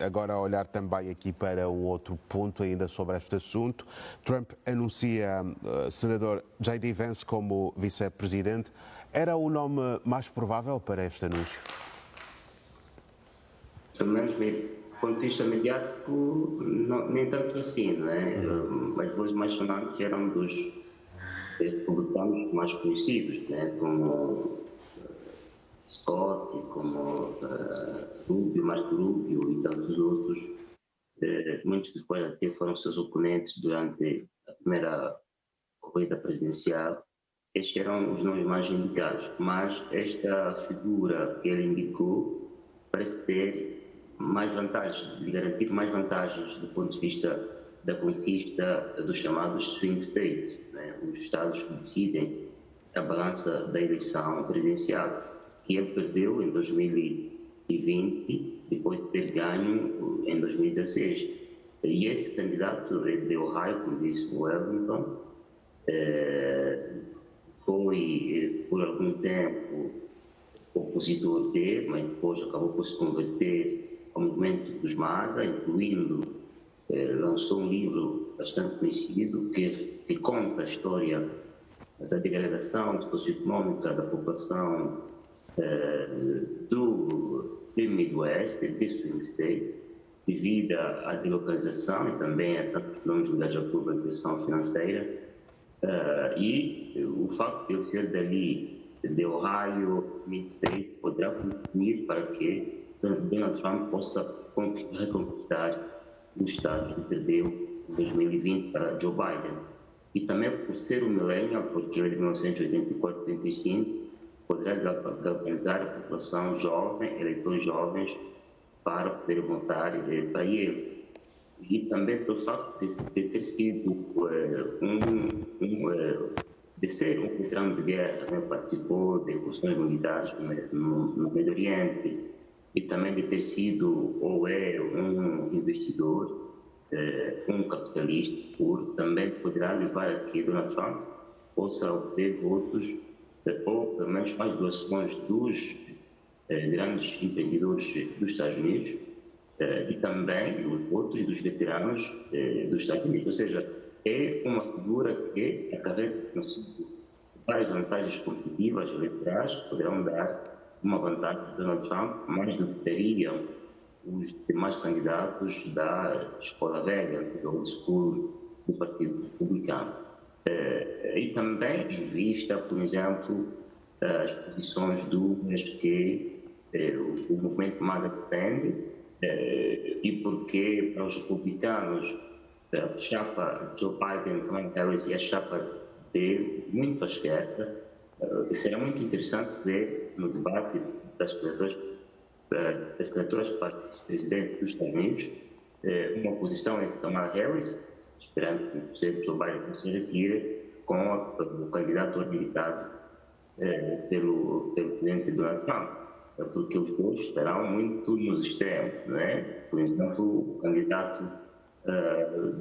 Agora a olhar também aqui para um outro ponto ainda sobre este assunto. Trump anuncia senador J.D. Vance como vice-presidente. Era o nome mais provável para este anúncio? Pelo menos do ponto de vista mediático, nem tanto assim, não é? As vozes mais sonantes eram dos republicanos mais conhecidos, né? Como Scott, como Rubio, Marco Rubio e tantos outros, muitos depois até foram seus oponentes durante a primeira corrida presidencial. Estes eram os nomes mais indicados, mas esta figura que ele indicou parece ter mais vantagens, de garantir mais vantagens do ponto de vista da conquista dos chamados swing states, né? Os estados que decidem a balança da eleição presidencial, que ele perdeu em 2020, depois de ter ganho em 2016. E esse candidato é de Ohio, como disse o Wellington, foi por algum tempo opositor dele, mas depois acabou por se converter ao movimento dos MAGA, incluindo, lançou um livro bastante conhecido que conta a história da degradação socioeconômica da população do Midwest, do Swing State, devido à delocalização e também a tantos fenômenos ligados à globalização financeira, e o facto de ele ser dali, de Ohio, Mid-State, poderá contribuir para que Donald Trump possa reconquistar os estados que perdeu em 2020 para Joe Biden. E também por ser um millennial, porque ele é de 1984-85, poderá galvanizar a população jovem, eleitores jovens, para poder votar para ele. E também pelo facto de ter sido de ser um veterano de guerra, né? Participou de incursões militares no Médio Oriente, e também de ter sido ou é um investidor, um capitalista puro, também poderá levar a que Donald Trump possa obter votos ou pelo menos mais doações dos grandes empreendedores dos Estados Unidos, e também os votos dos veteranos dos Estados Unidos. Ou seja, é uma figura que acarreta consigo várias vantagens competitivas eleitorais que poderão dar uma vantagem a Donald Trump, mais do que teriam os demais candidatos da escola velha, do old school do Partido Republicano. E também em vista, por exemplo, as posições dúbias que o movimento MAGA defende, e porque para os republicanos a chapa Joe Biden, Kamala Harris e a chapa dele, muito à esquerda, será muito interessante ver no debate das candidaturas para presidente dos Estados Unidos uma posição entre Kamala Harris, esperando que o Joe Biden se retire, com o candidato habilitado pelo presidente Donald Trump, porque os dois estarão muito nos extremos, não é? Por exemplo, o candidato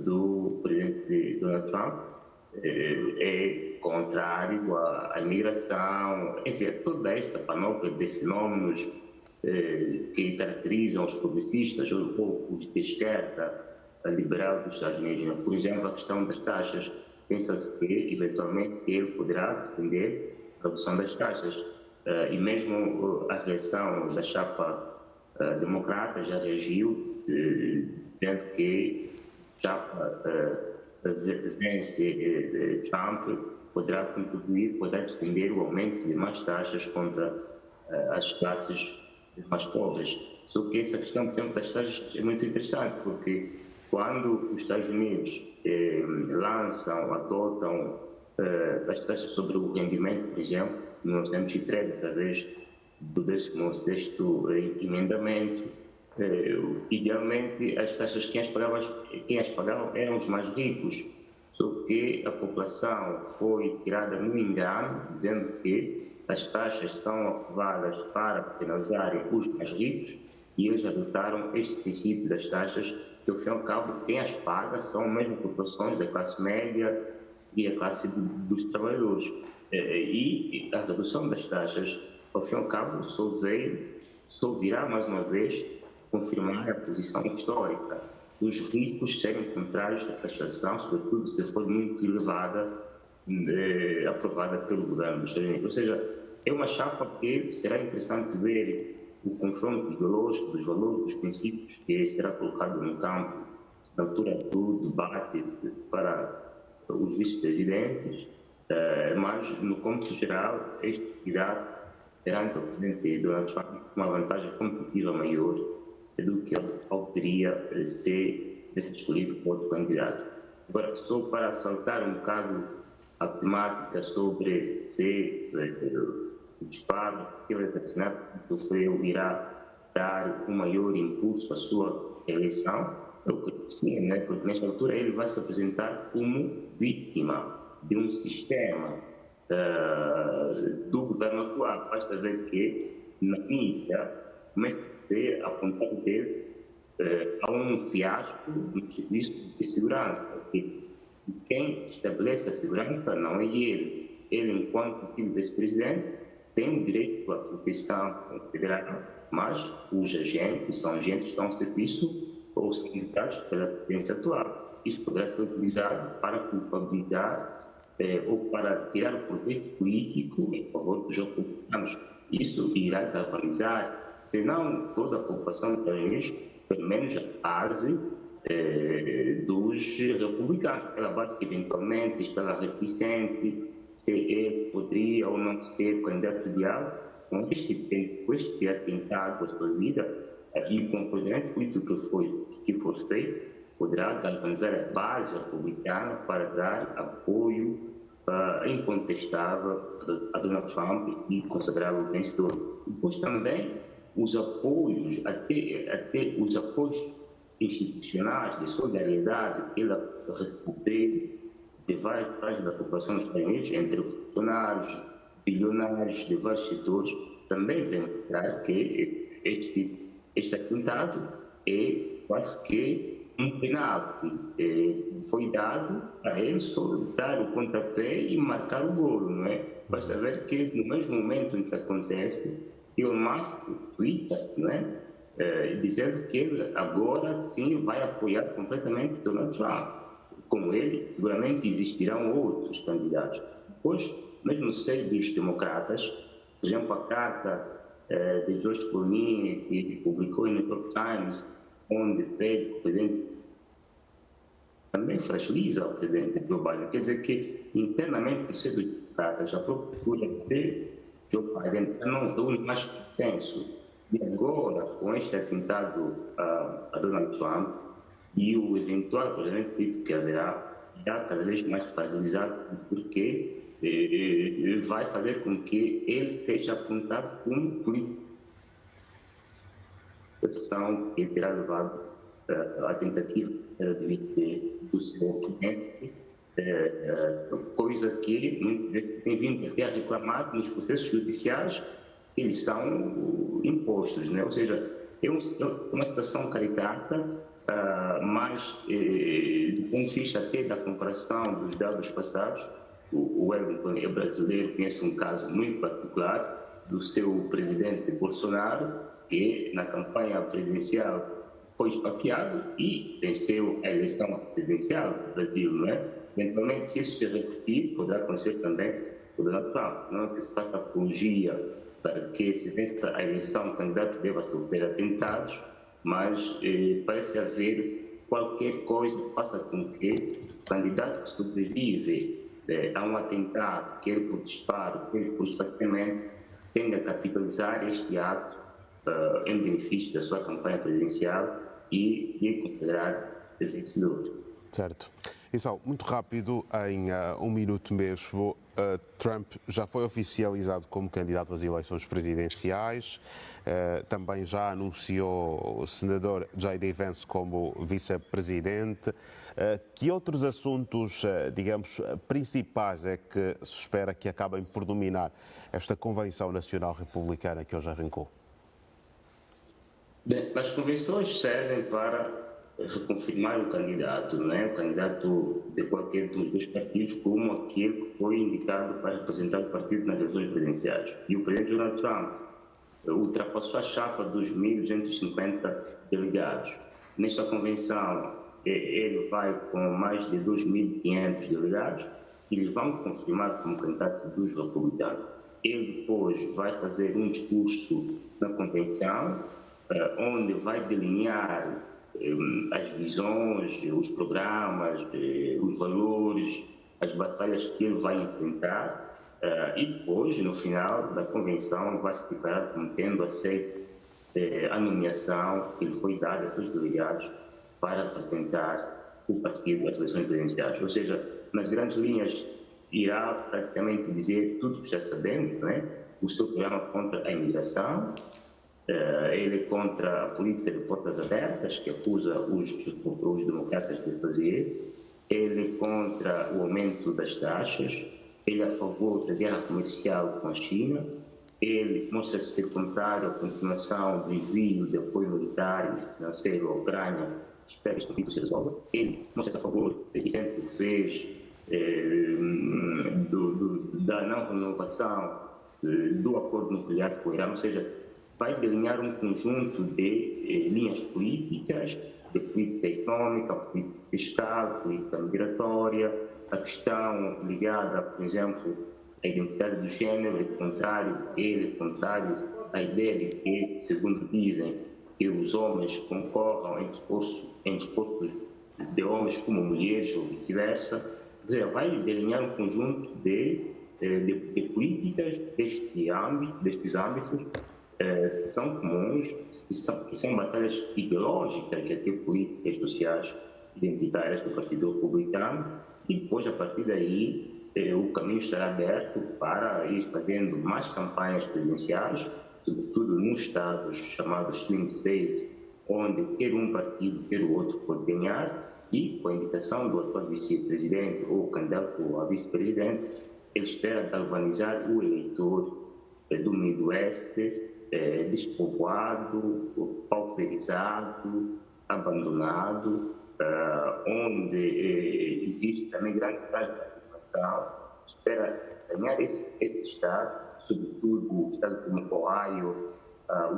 do presidente Donald Trump é contrário à imigração, enfim, toda esta panóplia de fenômenos que caracterizam os progressistas ou os de esquerda liberal dos Estados Unidos. Por exemplo, a questão das taxas, pensa-se que eventualmente ele poderá defender a redução das taxas, e mesmo a reação da chapa democrata já reagiu, dizendo que chapa vence Trump poderá contribuir, poderá defender o aumento de mais taxas contra as classes mais pobres. Só que essa questão, por exemplo, das taxas é muito interessante, porque quando os Estados Unidos adotam as taxas sobre o rendimento, por exemplo, em 1913, através do 16º emendamento, idealmente as taxas quem as pagavam eram os mais ricos, só que a população foi tirada no engano, dizendo que as taxas são aprovadas para penalizarem os mais ricos, e eles adotaram este princípio das taxas, que ao fim e ao cabo quem as paga são mesmo populações da classe média e a classe dos trabalhadores. E a redução das taxas, ao fim e ao cabo, só virá mais uma vez confirmar a posição histórica dos ricos serem contrários à taxação, sobretudo se for muito elevada, aprovada pelo governo dos Estados Unidos. Ou seja, é uma chapa que será interessante ver o confronto ideológico dos valores, dos princípios que será colocado no campo na altura do debate para os vice-presidentes, mas no cômputo geral, este candidato perante o presidente Donald Trump uma vantagem competitiva maior do que ele teria se escolhido por outro candidato. Agora, só para saltar um bocado a temática sobre se o disparo que ele sofreu irá dar um maior impulso à sua eleição, eu creio que sim, né? Porque nesta altura ele vai se apresentar como vítima de um sistema do governo atual. Basta ver que na mídia começa a ser apontado dele a um fiasco no serviço de segurança. Que quem estabelece a segurança não é ele. Ele, enquanto vice-presidente, tem o direito à proteção federal, mas os agentes são agentes que estão ao serviço ou sindicatos pela presidência atual. Isso poderá ser utilizado para culpabilizar ou para tirar o proveito político em favor dos republicanos. Isso irá galvanizar, se não toda a população dos Estados Unidos, pelo menos a base dos republicanos. Aquela base que eventualmente estava reticente se ele poderia ou não ser candidato ideal, com este atentado à sua vida e com o posicionamento político que for feito, poderá galvanizar a base republicana para dar apoio incontestável a Donald Trump e consagrá-lo vencedor. Depois também os apoios, até os apoios institucionais de solidariedade que ele recebeu de várias partes da população dos Estados Unidos, entre funcionários, bilionários de vários setores, também vem mostrar que este atentado é quase que um penalti. Foi dado a ele só dar o pontapé e marcar o golo, não é? Basta ver que no mesmo momento em que acontece, Elon Musk twitta, não é? Dizendo que ele agora sim vai apoiar completamente Donald Trump. Como ele, seguramente existirão outros candidatos. Depois, mesmo no seio dos democratas, por exemplo, a carta de George Clooney, que publicou no New York Times, onde pede que o presidente também fragiliza o presidente Joe Biden. Quer dizer que, internamente, no seio dos democratas, a própria figura de Joe Biden não reúne mais consenso. E agora, com este atentado a Donald Trump, e o eventual projeto político que haverá está cada vez mais fragilizado, porque vai fazer com que ele seja apontado como político que terá levado à tentativa do seu oponente, coisa que muitas vezes tem vindo até a reclamar nos processos judiciais que eles são impostos, né? Ou seja, é uma situação caricata, mas do ponto de vista até da comparação dos dados passados, o Wellington é brasileiro, conhece um caso muito particular do seu presidente Bolsonaro, que na campanha presidencial foi esfaqueado e venceu a eleição presidencial do Brasil, não é? Eventualmente, se isso se repetir, poderá acontecer também com o Donald Trump. Não é que se faça apologia para que se vença a eleição, o candidato deva sofrer atentados, mas parece haver qualquer coisa que faça com que o candidato que sobrevive a um atentado, quer por disparo, quer por esfaqueamento, tende a capitalizar este ato em benefício da sua campanha presidencial e considerar vencedor. Certo. Então, muito rápido, em um minuto mesmo, Trump já foi oficializado como candidato às eleições presidenciais, também já anunciou o senador J.D. Vance como vice-presidente. Que outros assuntos, digamos, principais é que se espera que acabem por dominar esta Convenção Nacional Republicana que hoje arrancou? Bem, as convenções servem para reconfirmar o candidato, não é? O candidato de qualquer dos partidos como aquele que foi indicado para representar o partido nas eleições presidenciais. E o presidente Donald Trump ultrapassou a chapa dos 1.250 delegados. Nesta convenção, ele vai com mais de 2.500 delegados e eles vão confirmar como candidato dos republicanos. Ele depois vai fazer um discurso na convenção, onde vai delinear as visões, os programas, os valores, as batalhas que ele vai enfrentar, e depois, no final da convenção, vai se declarar como tendo aceito a nomeação que lhe foi dada pelos delegados para apresentar o partido às eleições presidenciais. Ou seja, nas grandes linhas, irá praticamente dizer tudo que já sabemos, não é? O seu programa contra a imigração, ele é contra a política de portas abertas, que acusa os democratas de fazer, ele é contra o aumento das taxas, ele é a favor da guerra comercial com a China, ele mostra-se ser contrário à continuação do envio de apoio militar e financeiro à Ucrânia, espera que este conflito se resolva. Ele mostra-se a favor, e sempre fez, da não renovação do acordo nuclear com o Irã, ou seja, vai delinear um conjunto de linhas políticas, de política econômica, política fiscal, política migratória, a questão ligada, por exemplo, à identidade do género, ele é contrário à ideia de que, segundo dizem, que os homens concorram em desportos de homens como mulheres ou vice-versa. Quer dizer, vai delinear um conjunto de políticas destes âmbitos que são comuns, que são batalhas ideológicas e até políticas sociais identitárias do Partido Republicano, e depois, a partir daí, o caminho estará aberto para ir fazendo mais campanhas presidenciais, sobretudo nos estados chamados swing states, onde quer um partido, quer o outro pode ganhar, e com a indicação do atual vice-presidente ou candidato a vice-presidente, ele espera galvanizar o eleitor do Midwest, despovoado, pauperizado, abandonado, onde existe também grande participação, espera ganhar esse estado, sobretudo o estado como Ohio,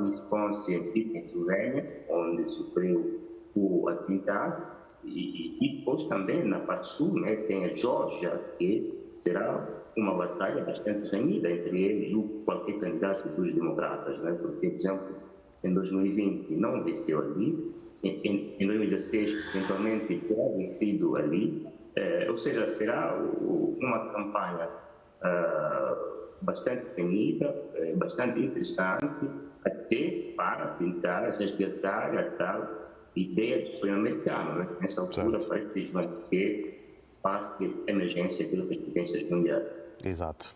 Wisconsin e Pensilvânia, onde sofreu o atentado, e depois também na parte sul, né, tem a Geórgia, que será uma batalha bastante renhida entre ele e qualquer candidato dos democratas, né, porque, por exemplo, em 2020 não venceu ali, em 2016 eventualmente terá vencido ali, ou seja, será uma campanha bastante renhida, bastante interessante, até para tentar resgatar a tal ideia do sonho americano, né? Nessa altura parece que vai ter passe de emergência pelas potências mundiais. Exato.